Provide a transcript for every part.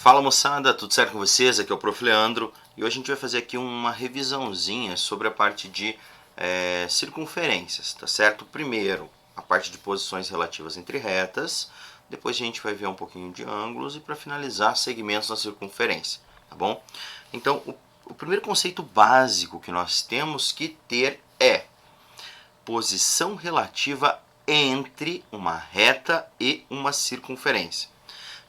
Fala moçada, tudo certo com vocês? Aqui é o Prof. Leandro e hoje a gente vai fazer aqui uma revisãozinha sobre a parte de circunferências, tá certo? Primeiro, a parte de posições relativas entre retas, depois a gente vai ver um pouquinho de ângulos e para finalizar, segmentos na circunferência, tá bom? Então, o primeiro conceito básico que nós temos que ter é posição relativa entre uma reta e uma circunferência.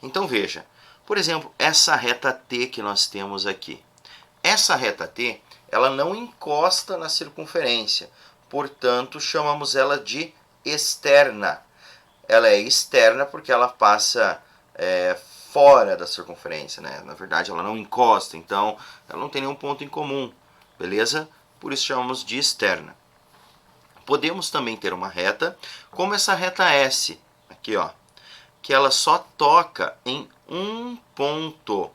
Então veja, por exemplo, essa reta T que nós temos aqui. Essa reta T, ela não encosta na circunferência, portanto chamamos ela de externa. Ela é externa porque ela passa fora da circunferência, né? Na verdade ela não encosta, então ela não tem nenhum ponto em comum, beleza? Por isso chamamos de externa. Podemos também ter uma reta, como essa reta S, aqui ó, que ela só toca em um ponto,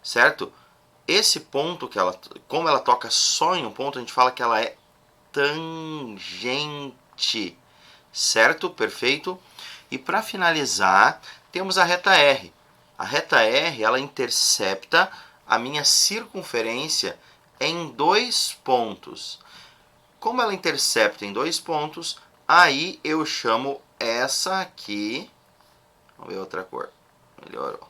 certo? Esse ponto, como ela toca só em um ponto, a gente fala que ela é tangente, certo? Perfeito? E para finalizar, temos a reta R. A reta R, ela intercepta a minha circunferência em dois pontos. Como ela intercepta em dois pontos, aí eu chamo essa aqui... Vamos ver outra cor. Melhorou.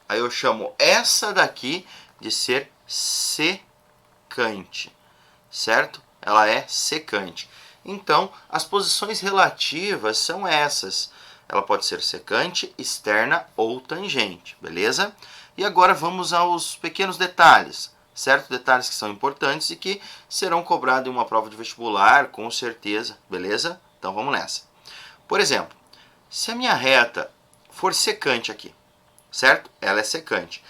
Aí eu chamo essa daqui de ser secante, certo? Ela é secante. Então, as posições relativas são essas. Ela pode ser secante, externa ou tangente, beleza? E agora vamos aos pequenos detalhes, certo? Detalhes que são importantes e que serão cobrados em uma prova de vestibular, com certeza, beleza? Então vamos nessa. Por exemplo, se a minha reta for secante aqui, certo? Ela é secante.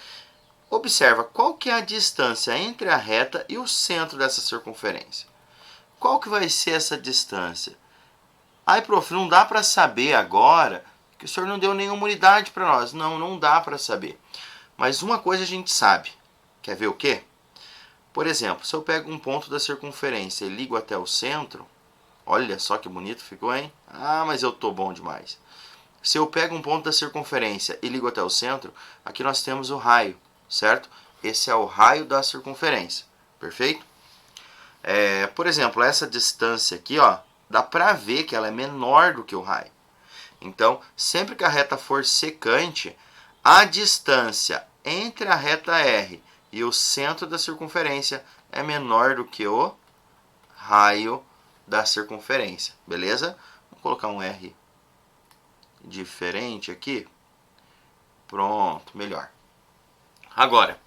Observa qual que é a distância entre a reta e o centro dessa circunferência. Qual que vai ser essa distância? Ai, prof, não dá para saber agora, que o senhor não deu nenhuma unidade para nós. Não, não dá para saber. Mas uma coisa a gente sabe. Quer ver o quê? Por exemplo, se eu pego um ponto da circunferência e ligo até o centro, olha só que bonito ficou, hein? Ah, mas eu tô bom demais. Se eu pego um ponto da circunferência e ligo até o centro, aqui nós temos o raio, certo? Esse é o raio da circunferência, perfeito? Por exemplo, essa distância aqui, ó, dá pra ver que ela é menor do que o raio. Então, sempre que a reta for secante, a distância entre a reta R e o centro da circunferência é menor do que o raio da circunferência, beleza? Vou colocar um R diferente aqui. Pronto, melhor. Agora,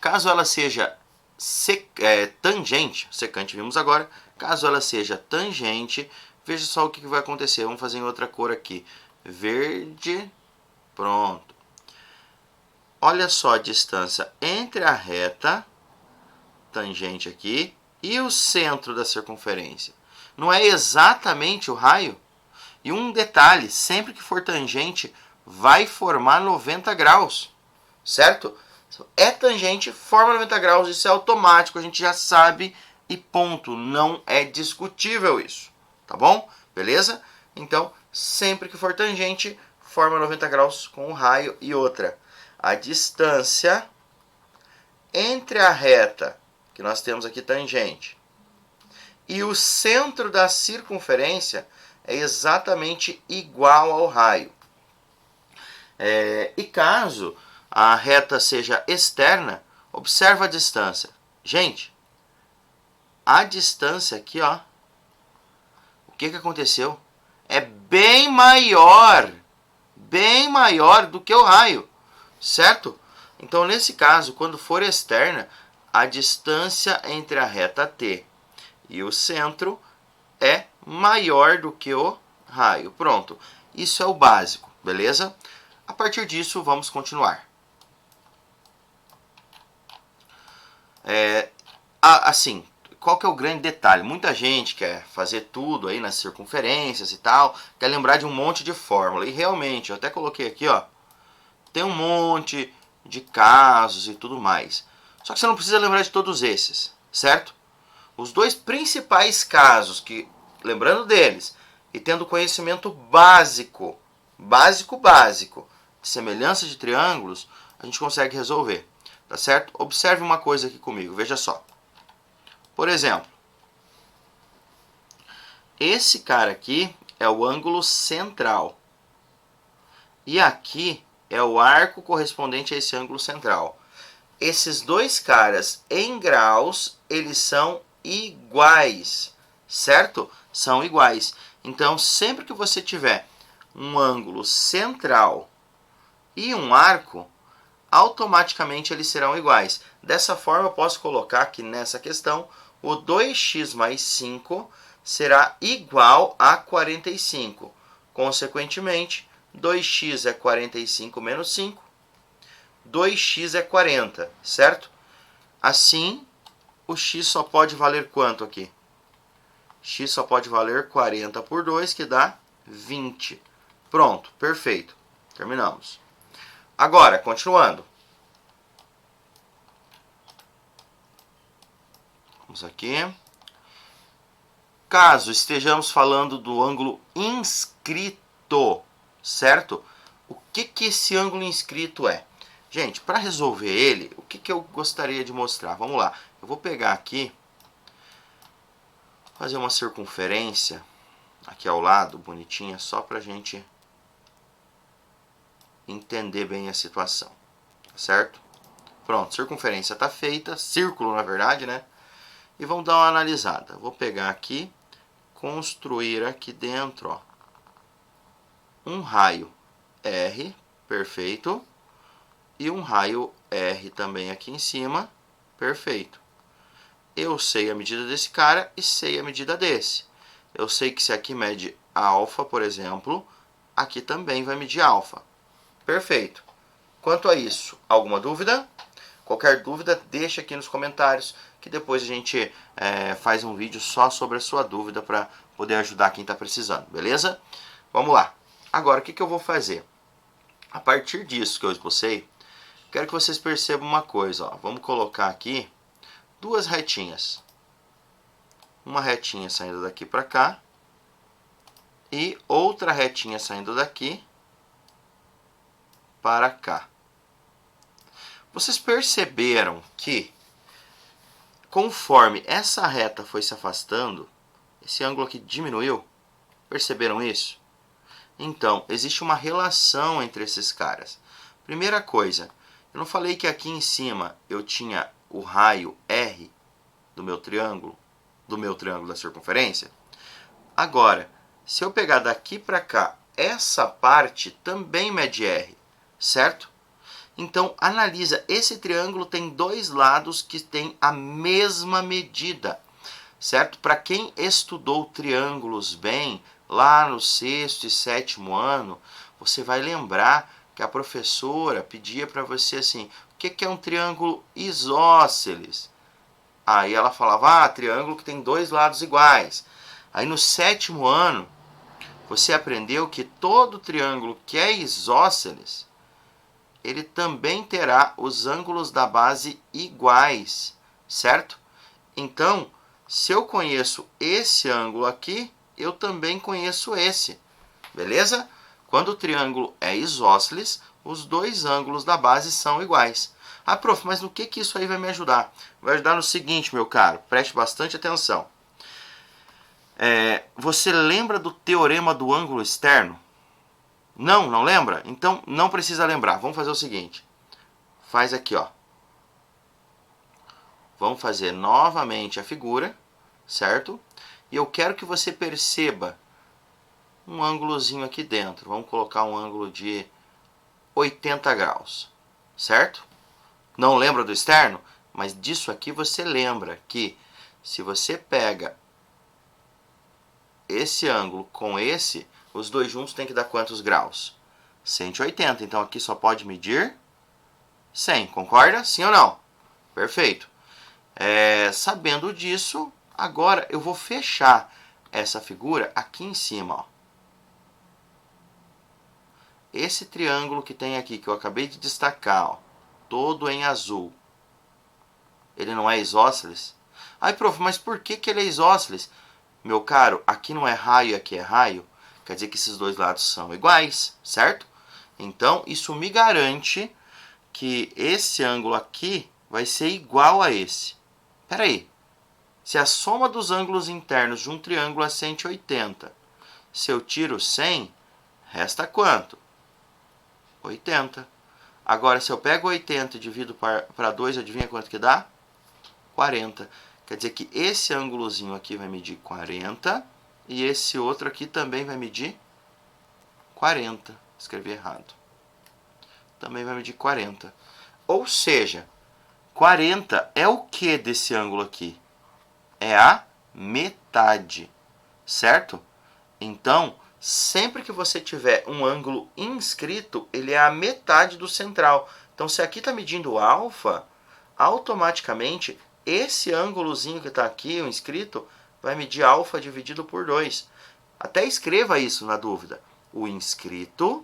caso ela seja tangente, secante vimos agora, caso ela seja tangente, veja só o que vai acontecer. Vamos fazer em outra cor aqui. Verde, pronto. Olha só a distância entre a reta, tangente aqui, e o centro da circunferência. Não é exatamente o raio? E um detalhe, sempre que for tangente, vai formar 90 graus, certo? É tangente, forma 90 graus, isso é automático, a gente já sabe e ponto, não é discutível isso, tá bom? Beleza? Então, sempre que for tangente, forma 90 graus com o raio. E outra, a distância entre a reta, que nós temos aqui tangente, e o centro da circunferência é exatamente igual ao raio. E caso a reta seja externa, observa a distância. Gente, a distância aqui, ó, o que aconteceu? É bem maior do que o raio, certo? Então, nesse caso, quando for externa, a distância entre a reta T e o centro é maior do que o raio. Pronto, isso é o básico, beleza? A partir disso, vamos continuar. Assim, qual que é o grande detalhe? Muita gente quer fazer tudo aí nas circunferências e tal, quer lembrar de um monte de fórmula. E realmente, eu até coloquei aqui, ó, tem um monte de casos e tudo mais. Só que você não precisa lembrar de todos esses, certo? Os dois principais casos que, lembrando deles, e tendo conhecimento básico, semelhança de triângulos, a gente consegue resolver, tá certo? Observe uma coisa aqui comigo, veja só. Por exemplo, esse cara aqui é o ângulo central. E aqui é o arco correspondente a esse ângulo central. Esses dois caras em graus, eles são iguais, certo? São iguais. Então, sempre que você tiver um ângulo central e um arco, automaticamente eles serão iguais. Dessa forma, eu posso colocar aqui nessa questão, o 2x mais 5 será igual a 45. Consequentemente, 2x é 45 menos 5. 2x é 40, certo? Assim, o x só pode valer quanto aqui? X só pode valer 40 por 2, que dá 20. Pronto, perfeito. Terminamos. Agora, continuando. Vamos aqui. Caso estejamos falando do ângulo inscrito, certo? O que esse ângulo inscrito é? Gente, para resolver ele, o que eu gostaria de mostrar? Vamos lá. Eu vou pegar aqui, fazer uma circunferência aqui ao lado, bonitinha, só para a gente entender bem a situação, certo? Pronto, circunferência está feita, círculo na verdade, né? E vamos dar uma analisada. Vou pegar aqui, construir aqui dentro, ó, um raio R, perfeito, e um raio R também aqui em cima, perfeito. Eu sei a medida desse cara e sei a medida desse. Eu sei que se aqui mede alfa, por exemplo, aqui também vai medir alfa. Perfeito. Quanto a isso, alguma dúvida? Qualquer dúvida, deixa aqui nos comentários, que depois a gente faz um vídeo só sobre a sua dúvida para poder ajudar quem está precisando, beleza? Vamos lá. Agora, o que eu vou fazer? A partir disso que eu esbocei, quero que vocês percebam uma coisa. Ó. Vamos colocar aqui duas retinhas. Uma retinha saindo daqui para cá e outra retinha saindo daqui para cá. Vocês perceberam que, conforme essa reta foi se afastando, esse ângulo aqui diminuiu? Perceberam isso? Então, existe uma relação entre esses caras. Primeira coisa, eu não falei que aqui em cima eu tinha o raio R do meu triângulo da circunferência? Agora, se eu pegar daqui para cá, essa parte também mede R, certo? Então, analisa, esse triângulo tem dois lados que têm a mesma medida, certo? Para quem estudou triângulos bem, lá no 6º e 7º ano, você vai lembrar que a professora pedia para você assim, o que é um triângulo isósceles? Aí ela falava, triângulo que tem dois lados iguais. Aí no 7º ano, você aprendeu que todo triângulo que é isósceles, ele também terá os ângulos da base iguais, certo? Então, se eu conheço esse ângulo aqui, eu também conheço esse, beleza? Quando o triângulo é isósceles, os dois ângulos da base são iguais. Ah, prof, mas no que isso aí vai me ajudar? Vai ajudar no seguinte, meu caro, preste bastante atenção. Você lembra do teorema do ângulo externo? Não lembra? Então não precisa lembrar. Vamos fazer o seguinte. Faz aqui, ó. Vamos fazer novamente a figura, certo? E eu quero que você perceba um ângulozinho aqui dentro. Vamos colocar um ângulo de 80 graus, certo? Não lembra do externo? Mas disso aqui você lembra que se você pega esse ângulo com esse, os dois juntos tem que dar quantos graus? 180. Então aqui só pode medir 100. Concorda? Sim ou não? Perfeito. Sabendo disso, agora eu vou fechar essa figura aqui em cima. Ó. Esse triângulo que tem aqui, que eu acabei de destacar, ó, todo em azul, ele não é isósceles? Ai, prof, mas por que ele é isósceles? Meu caro, aqui não é raio e aqui é raio, quer dizer que esses dois lados são iguais, certo? Então, isso me garante que esse ângulo aqui vai ser igual a esse. Espera aí. Se a soma dos ângulos internos de um triângulo é 180, se eu tiro 100, resta quanto? 80. Agora, se eu pego 80 e divido para 2, adivinha quanto que dá? 40. Quer dizer que esse ângulozinho aqui vai medir 40 e esse outro aqui também vai medir 40. Escrevi errado. Também vai medir 40. Ou seja, 40 é o que desse ângulo aqui? É a metade, certo? Então, sempre que você tiver um ângulo inscrito, ele é a metade do central. Então, se aqui está medindo alfa, automaticamente esse ângulozinho que está aqui, o inscrito, vai medir alfa dividido por 2. Até escreva isso na dúvida. O inscrito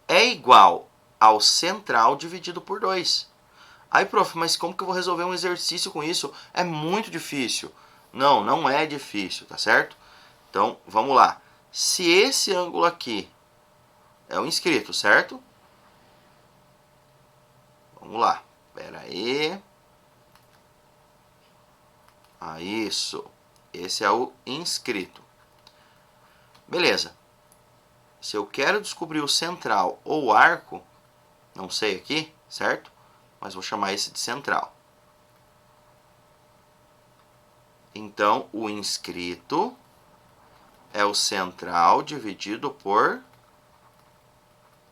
é igual ao central dividido por 2. Aí, prof, mas como que eu vou resolver um exercício com isso? É muito difícil. Não, não é difícil, tá certo? Então, vamos lá. Se esse ângulo aqui é o inscrito, certo? Vamos lá. Espera aí. Ah, isso. Esse é o inscrito. Beleza. Se eu quero descobrir o central ou o arco, não sei aqui, certo? Mas vou chamar esse de central. Então, o inscrito é o central dividido por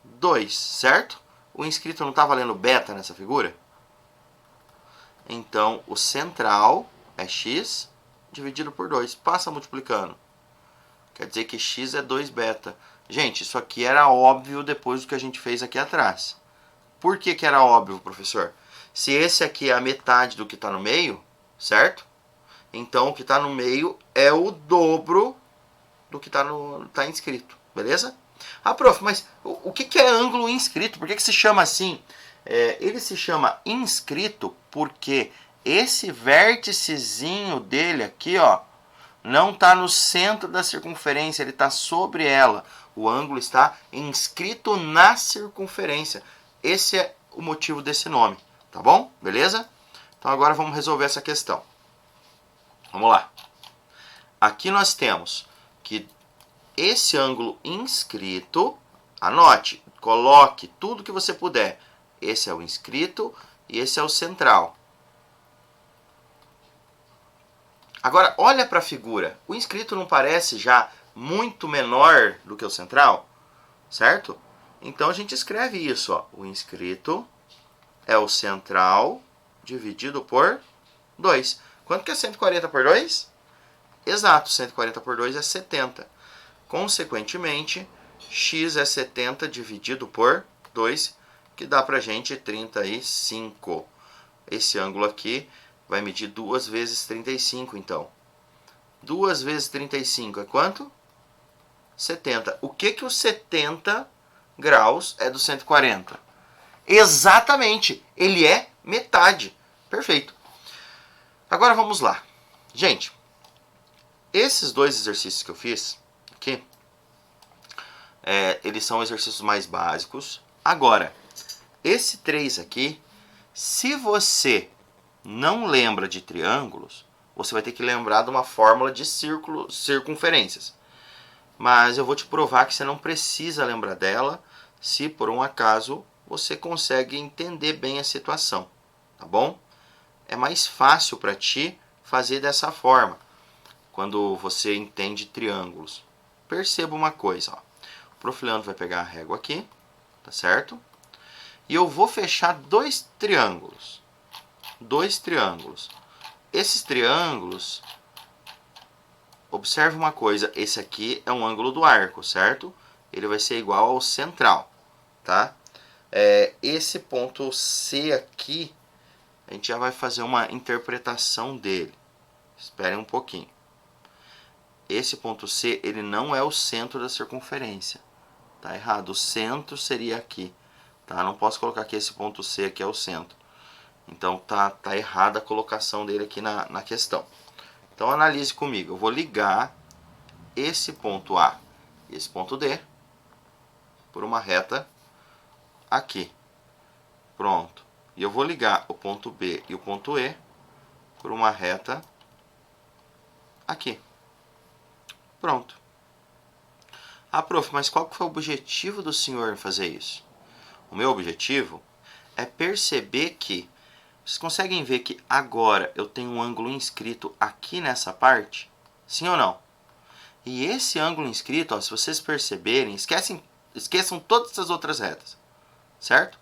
2, certo? O inscrito não está valendo beta nessa figura? Então, o central é x dividido por 2. Passa multiplicando. Quer dizer que x é 2 beta. Gente, isso aqui era óbvio depois do que a gente fez aqui atrás. Por que que era óbvio, professor? Se esse aqui é a metade do que está no meio, certo? Então, o que está no meio é o dobro do que está inscrito, beleza? Ah, prof, mas o que é ângulo inscrito? Por que se chama assim? Ele se chama inscrito porque esse vérticezinho dele aqui, ó, não está no centro da circunferência, ele está sobre ela. O ângulo está inscrito na circunferência. Esse é o motivo desse nome, tá bom? Beleza? Então agora vamos resolver essa questão. Vamos lá. Aqui nós temos que esse ângulo inscrito, anote, coloque tudo que você puder. Esse é o inscrito e esse é o central. Agora, olha para a figura. O inscrito não parece já muito menor do que o central? Certo? Então, a gente escreve isso. Ó. O inscrito é o central dividido por 2. Quanto que é 140 por 2? Exato, 140 por 2 é 70. Consequentemente, x é 70 dividido por 2, que dá para a gente 35. Esse ângulo aqui vai medir 2 vezes 35, então. 2 vezes 35 é quanto? 70. O que que os 70 graus é do 140? Exatamente, ele é metade. Perfeito. Agora vamos lá. Gente, esses dois exercícios que eu fiz aqui, eles são exercícios mais básicos. Agora, esse 3 aqui, se você não lembra de triângulos, você vai ter que lembrar de uma fórmula de circunferências. Mas eu vou te provar que você não precisa lembrar dela, se por um acaso você consegue entender bem a situação, tá bom? É mais fácil para ti fazer dessa forma, quando você entende triângulos. Perceba uma coisa, ó. O Prof. Leandro vai pegar a régua aqui, tá certo? E eu vou fechar dois triângulos. Esses triângulos, observe uma coisa, esse aqui é um ângulo do arco, certo? Ele vai ser igual ao central, tá? Esse ponto C aqui, a gente já vai fazer uma interpretação dele. Esperem um pouquinho. Esse ponto C, ele não é o centro da circunferência. Tá errado, o centro seria aqui. Tá? Não posso colocar que esse ponto C aqui é o centro. Então tá errada a colocação dele aqui na questão. Então analise comigo. Eu vou ligar esse ponto A e esse ponto D. por uma reta aqui. Pronto. E eu vou ligar o ponto B e o ponto E por uma reta aqui. Pronto. Ah, prof, mas qual que foi o objetivo do senhor em fazer isso? O meu objetivo é perceber que... Vocês conseguem ver que agora eu tenho um ângulo inscrito aqui nessa parte? Sim ou não? E esse ângulo inscrito, ó, se vocês perceberem, esqueçam todas essas outras retas. Certo?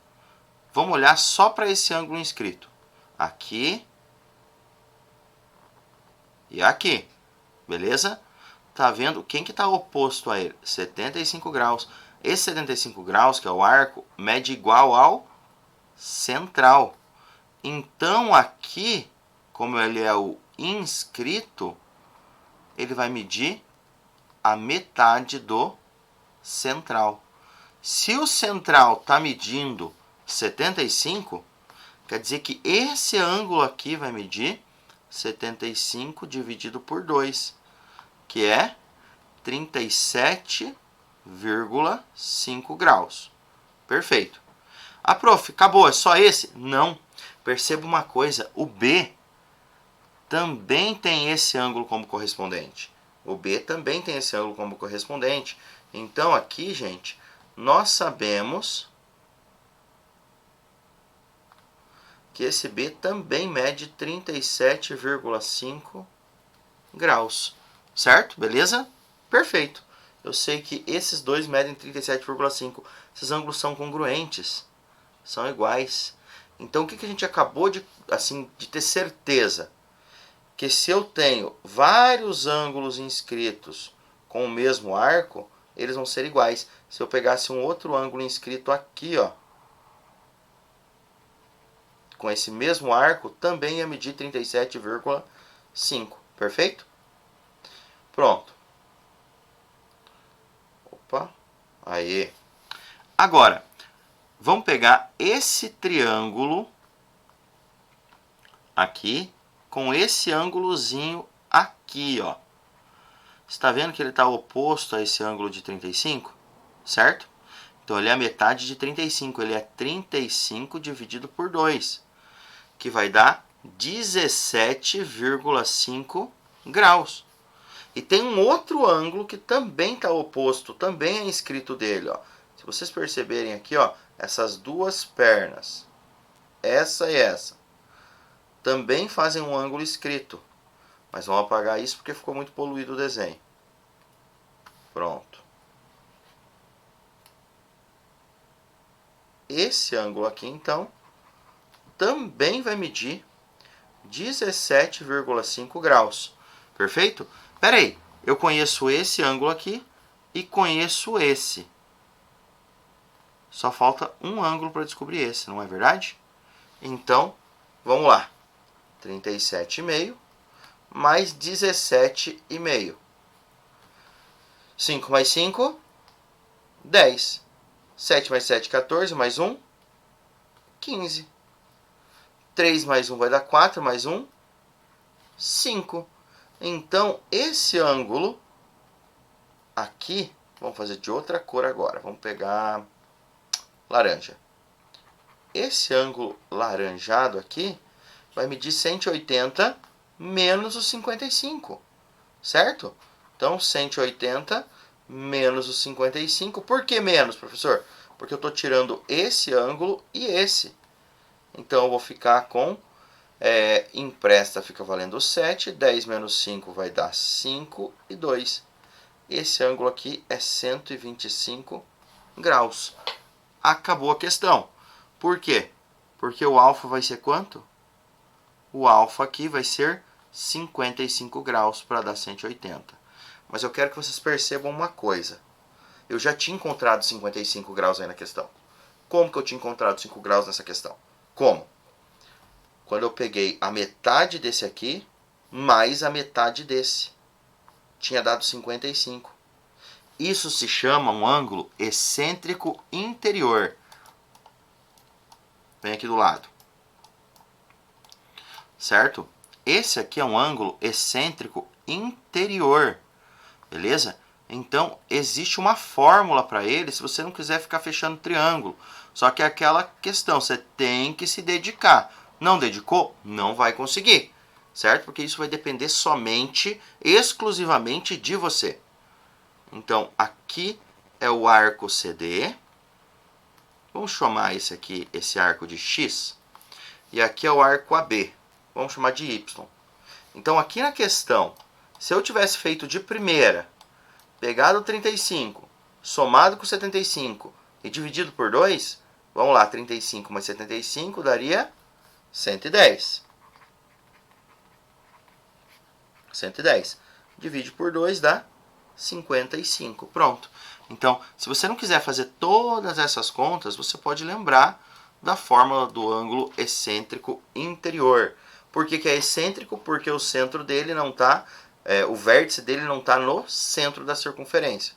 Vamos olhar só para esse ângulo inscrito. Aqui e aqui. Beleza? Tá vendo? Quem que está oposto a ele? 75 graus. Esse 75 graus, que é o arco, mede igual ao central. Então, aqui, como ele é o inscrito, ele vai medir a metade do central. Se o central está medindo 75, quer dizer que esse ângulo aqui vai medir 75 dividido por 2, que é 37,5 graus. Perfeito. Ah, prof, acabou, é só esse? Não. Perceba uma coisa, o B também tem esse ângulo como correspondente. O B também tem esse ângulo como correspondente. Então, aqui, gente, nós sabemos que esse B também mede 37,5 graus. Certo? Beleza? Perfeito. Eu sei que esses dois medem 37,5. Esses ângulos são congruentes. São iguais. Então, o que a gente acabou de ter certeza? Que se eu tenho vários ângulos inscritos com o mesmo arco, eles vão ser iguais. Se eu pegasse um outro ângulo inscrito aqui, ó, com esse mesmo arco, também ia medir 37,5. Perfeito? Pronto. Opa. Aí. Agora, vamos pegar esse triângulo aqui com esse ângulozinho aqui, ó. Você está vendo que ele está oposto a esse ângulo de 35? Certo? Então, ele é a metade de 35. Ele é 35 dividido por 2, que vai dar 17,5 graus. E tem um outro ângulo que também está oposto, também é inscrito dele, ó. Se vocês perceberem aqui, ó, essas duas pernas, essa e essa, também fazem um ângulo inscrito. Mas vamos apagar isso porque ficou muito poluído o desenho. Pronto. Esse ângulo aqui, então, também vai medir 17,5 graus. Perfeito? Pera aí, eu conheço esse ângulo aqui e conheço esse. Só falta um ângulo para descobrir esse, não é verdade? Então, vamos lá. 37,5 mais 17,5. 5 mais 5, 10. 7 mais 7, 14, mais 1, 15. 3 mais 1 vai dar 4, mais 1, 5. Então, esse ângulo aqui, vamos fazer de outra cor agora. Vamos pegar laranja. Esse ângulo laranjado aqui vai medir 180 menos os 55, certo? Então, 180 menos os 55. Por que menos, professor? Porque eu estou tirando esse ângulo e esse. Então, eu vou ficar com... empresta fica valendo 7. 10 menos 5 vai dar 5 e 2. Esse ângulo aqui é 125 graus. Acabou a questão. Por quê? Porque o alfa vai ser quanto? O alfa aqui vai ser 55 graus para dar 180. Mas eu quero que vocês percebam uma coisa. Eu já tinha encontrado 55 graus aí na questão. Como que eu tinha encontrado 5 graus nessa questão? Como? Quando eu peguei a metade desse aqui, mais a metade desse. Tinha dado 55. Isso se chama um ângulo excêntrico interior. Vem aqui do lado. Certo? Esse aqui é um ângulo excêntrico interior. Beleza? Então, existe uma fórmula para ele se você não quiser ficar fechando triângulo. Só que é aquela questão, você tem que se dedicar. Não dedicou? Não vai conseguir, certo? Porque isso vai depender somente, exclusivamente de você. Então, aqui é o arco CD. Vamos chamar esse arco de X. E aqui é o arco AB. Vamos chamar de Y. Então, aqui na questão, se eu tivesse feito de primeira, pegado o 35, somado com 75 e dividido por 2, vamos lá, 35 mais 75 daria 110. 110. Divide por 2 dá 55. Pronto. Então, se você não quiser fazer todas essas contas, você pode lembrar da fórmula do ângulo excêntrico interior. Por que é excêntrico? Porque o centro dele não está, o vértice dele não está no centro da circunferência.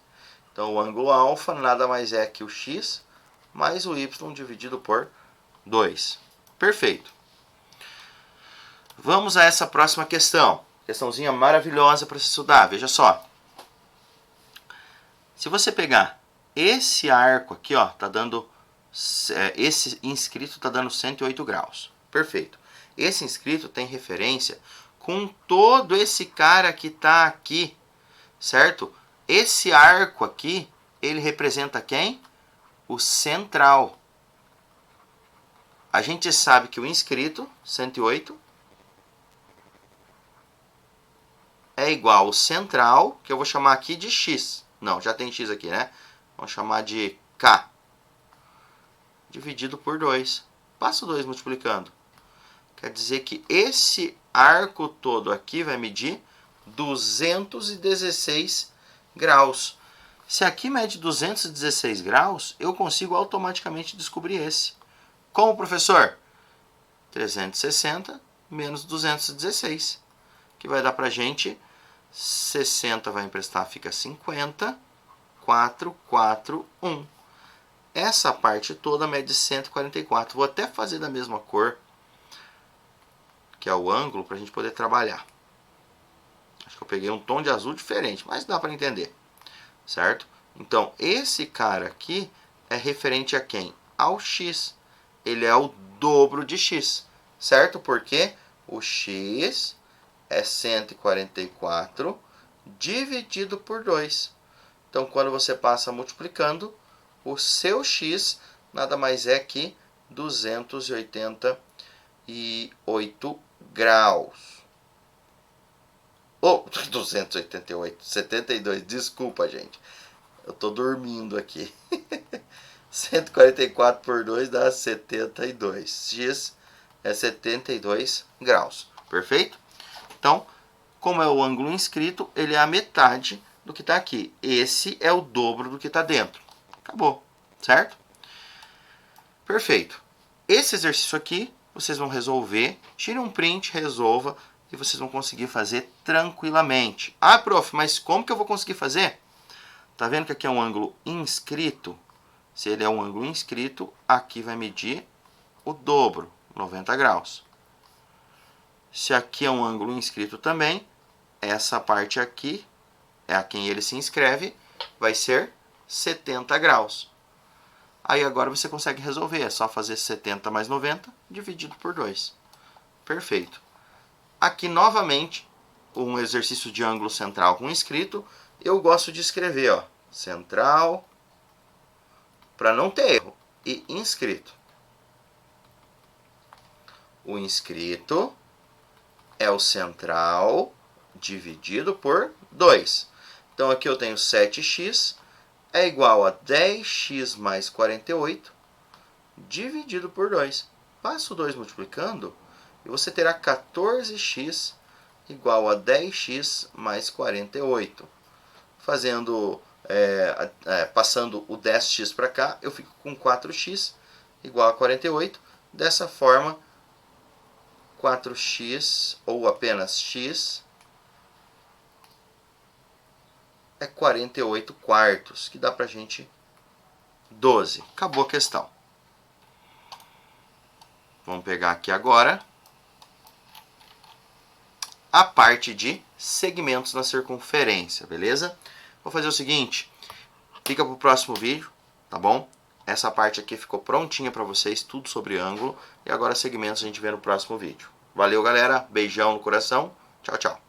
Então, o ângulo alfa nada mais é que o x mais o y dividido por 2. Perfeito. Vamos a essa próxima questão. Questãozinha maravilhosa para se estudar. Veja só. Se você pegar esse arco aqui, ó, tá dando, esse inscrito está dando 108 graus. Perfeito. Esse inscrito tem referência com todo esse cara que está aqui, certo? Esse arco aqui, ele representa quem? O central. A gente sabe que o inscrito, 108, é igual ao central, que eu vou chamar aqui de x. Não, já tem x aqui, né? Vamos chamar de k. Dividido por 2. Passa o 2 multiplicando. Quer dizer que esse arco todo aqui vai medir 216 graus. Se aqui mede 216 graus, eu consigo automaticamente descobrir esse. Como, professor? 360 menos 216, que vai dar pra gente 60 vai emprestar, fica 50, 4, 4, 1. Essa parte toda mede 144. Vou até fazer da mesma cor, que é o ângulo, para a gente poder trabalhar. Acho que eu peguei um tom de azul diferente, mas dá para entender, certo? Então, esse cara aqui é referente a quem? Ao x. Ele é o dobro de x, certo? Porque o x é 144 dividido por 2. Então, quando você passa multiplicando, o seu x nada mais é que 288 graus. Oh, 288, 72, desculpa, gente. Eu tô dormindo aqui. 144 por 2 dá 72. X é 72 graus. Perfeito? Então, como é o ângulo inscrito, ele é a metade do que está aqui. Esse é o dobro do que está dentro. Acabou, certo? Perfeito. Esse exercício aqui, vocês vão resolver. Tire um print, resolva, e vocês vão conseguir fazer tranquilamente. Ah, prof, mas como que eu vou conseguir fazer? Tá vendo que aqui é um ângulo inscrito? Se ele é um ângulo inscrito, aqui vai medir o dobro, 90 graus. Se aqui é um ângulo inscrito também, essa parte aqui, é a quem ele se inscreve, vai ser 70 graus. Aí agora você consegue resolver, é só fazer 70 mais 90 dividido por 2. Perfeito. Aqui novamente, um exercício de ângulo central com inscrito, eu gosto de escrever, ó, central, para não ter erro, e inscrito. O inscrito é o central dividido por 2. Então, aqui eu tenho 7x é igual a 10x mais 48 dividido por 2. Passa o 2 multiplicando e você terá 14x igual a 10x mais 48. Passando o 10x para cá, eu fico com 4x igual a 48. Dessa forma, 4x ou apenas x é 48 quartos, que dá pra gente 12. Acabou a questão. Vamos pegar aqui agora a parte de segmentos na circunferência, beleza? Vou fazer o seguinte, fica pro próximo vídeo, tá bom? Essa parte aqui ficou prontinha para vocês, tudo sobre ângulo. E agora segmentos a gente vê no próximo vídeo. Valeu, galera. Beijão no coração. Tchau, tchau.